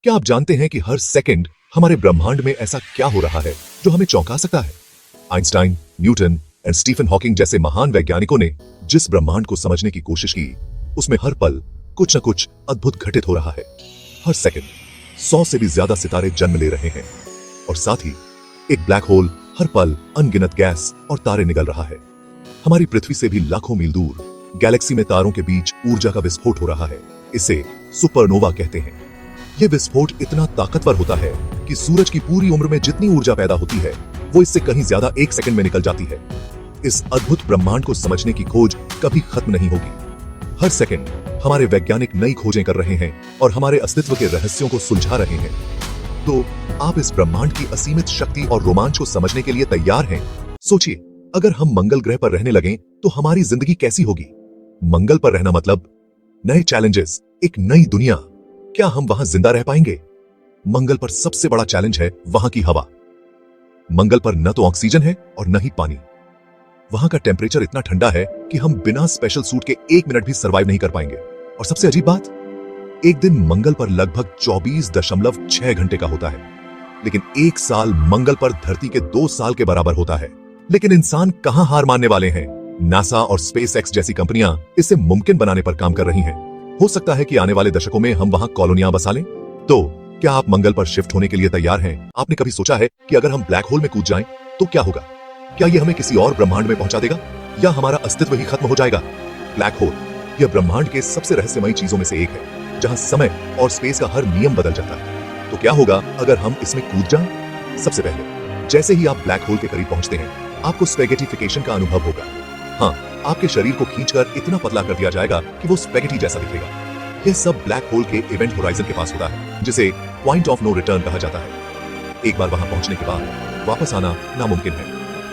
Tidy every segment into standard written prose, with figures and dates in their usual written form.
क्या आप जानते हैं कि हर सेकंड हमारे ब्रह्मांड में ऐसा क्या हो रहा है जो हमें चौंका सकता है? आइंस्टाइन, न्यूटन और स्टीफन हॉकिंग जैसे महान वैज्ञानिकों ने जिस ब्रह्मांड को समझने की कोशिश की, उसमें हर पल कुछ न कुछ अद्भुत घटित हो रहा है। हर सेकंड 100 से भी ज्यादा सितारे जन्म ले रहे हैं और साथ ही एक ब्लैक होल हर पल अनगिनत गैस और तारे निगल रहा है। हमारी पृथ्वी से भी लाखों मील दूर गैलेक्सी में तारों के बीच ऊर्जा का विस्फोट हो रहा है। इसे सुपरनोवा कहते हैं। यह विस्फोट इतना ताकतवर होता है कि सूरज की पूरी उम्र में जितनी ऊर्जा पैदा होती है वो इससे कहीं ज्यादा एक सेकंड में निकल जाती है। इस अद्भुत ब्रह्मांड को समझने की खोज कभी खत्म नहीं होगी। हर सेकंड हमारे वैज्ञानिक नई खोजें कर रहे हैं और हमारे अस्तित्व के रहस्यों को सुलझा रहे हैं। तो आप इस ब्रह्मांड की असीमित शक्ति और रोमांच को समझने के लिए तैयार हैं? सोचिए, अगर हम मंगल ग्रह पर रहने लगें तो हमारी जिंदगी कैसी होगी? मंगल पर रहना मतलब नए चैलेंजेस, एक नई दुनिया। क्या हम वहां जिंदा रह पाएंगे? मंगल पर सबसे बड़ा चैलेंज है वहां की हवा। मंगल पर न तो ऑक्सीजन है और न ही पानी। वहां का टेम्परेचर इतना ठंडा है कि हम बिना स्पेशल सूट के 1 मिनट भी सरवाइव नहीं कर पाएंगे। और सबसे अजीब बात, एक दिन मंगल पर लगभग 24.6 घंटे का होता है, लेकिन 1 साल मंगल पर धरती के 2 साल के बराबर होता है। लेकिन इंसान कहां हार मानने वाले हैं? नासा और स्पेस एक्स जैसी कंपनियां इसे मुमकिन बनाने पर काम कर रही हैं। हो सकता है कि आने वाले दशकों में हम वहां कॉलोनियां बसा लें। तो क्या आप मंगल पर शिफ्ट होने के लिए तैयार हैं? आपने कभी सोचा है कि अगर हम ब्लैक होल में कूद जाएं तो क्या होगा? क्या यह हमें किसी और ब्रह्मांड में पहुंचा देगा या हमारा अस्तित्व ही खत्म हो जाएगा? ब्लैक होल यह ब्रह्मांड के सबसे रहस्यमयी चीजों में से एक है, जहां समय और स्पेस का हर नियम बदल जाता है। तो क्या होगा अगर हम इसमें कूद जाएं? सबसे पहले जैसे ही आप ब्लैक होल के करीब पहुंचते हैं, आपको स्पैगेटिफिकेशन का अनुभव होगा। हाँ, आपके शरीर को खींचकर इतना पतला कर दिया जाएगा कि वो स्पैगेटी जैसा दिखेगा। यह सब ब्लैक होल के इवेंट होराइजन के पास होता है, जिसे पॉइंट ऑफ नो रिटर्न कहा जाता है। एक बार वहां पहुंचने के बाद वापस आना नामुमकिन है।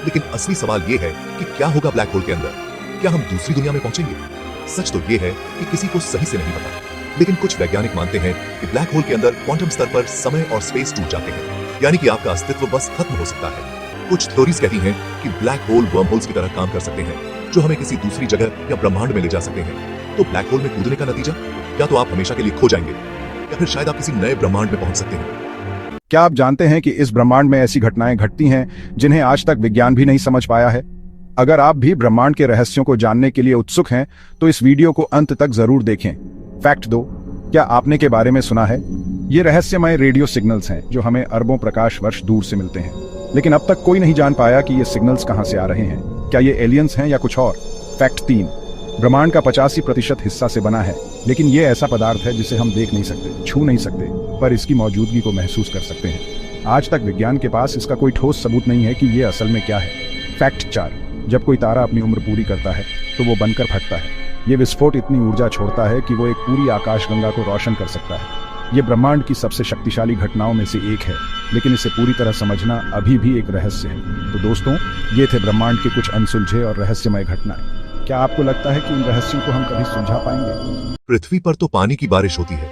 लेकिन असली सवाल यह है कि क्या होगा ब्लैक होल के अंदर? क्या हम दूसरी दुनिया में पहुंचेंगे? सच तो यह है कि किसी को सही से नहीं पता, लेकिन कुछ वैज्ञानिक मानते हैं कि ब्लैक होल के अंदर क्वांटम स्तर पर समय और स्पेस टूट जाते हैं, यानी कि आपका अस्तित्व बस खत्म हो सकता है। कुछ थ्योरीज कहती हैं कि ब्लैक होल वर्म होल्स की तरह काम कर सकते हैं, जो हमें किसी दूसरी जगह या ब्रह्मांड में ले जा सकते हैं। तो ब्लैक होल में कूदने का नतीजा, या तो आप हमेशा के लिए खो जाएंगे या फिर शायद आप किसी नए ब्रह्मांड में पहुंच सकते हैं। क्या आप जानते हैं कि इस ब्रह्मांड में ऐसी घटनाएं घटती हैं जिन्हें आज तक विज्ञान भी नहीं समझ पाया है? अगर आप भी ब्रह्मांड के रहस्यों को जानने के लिए उत्सुक हैं तो इस वीडियो को अंत तक जरूर देखें। फैक्ट 2, क्या आपने के बारे में सुना है? ये रहस्यमय रेडियो सिग्नल्स हैं जो हमें अरबों प्रकाश वर्ष दूर से मिलते हैं, लेकिन अब तक कोई नहीं जान पाया कि ये सिग्नल्स कहां से आ रहे हैं। क्या ये एलियंस हैं या कुछ और? फैक्ट 3, ब्रह्मांड का 85% हिस्सा से बना है, लेकिन ये ऐसा पदार्थ है जिसे हम देख नहीं सकते, छू नहीं सकते, पर इसकी मौजूदगी को महसूस कर सकते हैं। आज तक विज्ञान के पास इसका कोई ठोस सबूत नहीं है कि ये असल में क्या है। फैक्ट 4, जब कोई तारा अपनी उम्र पूरी करता है तो वो बनकर फटता है। ये विस्फोट इतनी ऊर्जा छोड़ता है कि वो एक पूरी आकाशगंगा को रोशन कर सकता है। ये ब्रह्मांड की सबसे शक्तिशाली घटनाओं में से एक है, लेकिन इसे पूरी तरह समझना अभी भी एक रहस्य है। तो दोस्तों, ये थे ब्रह्मांड के कुछ अनसुलझे और रहस्यमय घटनाएं। क्या आपको लगता है कि इन रहस्यों को हम कभी सुलझा पाएंगे? पृथ्वी पर तो पानी की बारिश होती है,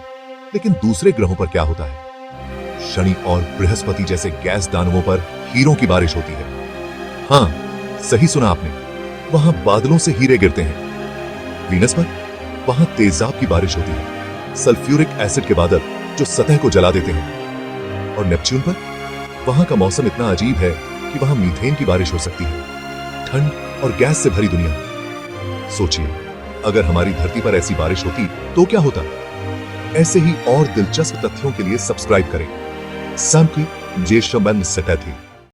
लेकिन दूसरे ग्रहों पर क्या होता है? शनि और बृहस्पति जैसे गैस दानवों पर हीरों की बारिश होती है। हाँ, सही सुना आपने, वहां बादलों से हीरे गिरते हैं। वीनस पर वहां तेजाब की बारिश होती है, सल्फ्यूरिक एसिड के बादल जो सतह को जला देते हैं। और नेपच्यून पर वहां का मौसम इतना अजीब है कि वहां मीथेन की बारिश हो सकती है। ठंड और गैस से भरी दुनिया। सोचिए, अगर हमारी धरती पर ऐसी बारिश होती तो क्या होता? ऐसे ही और दिलचस्प तथ्यों के लिए सब्सक्राइब करें। सैम की जेशमन सटैथी।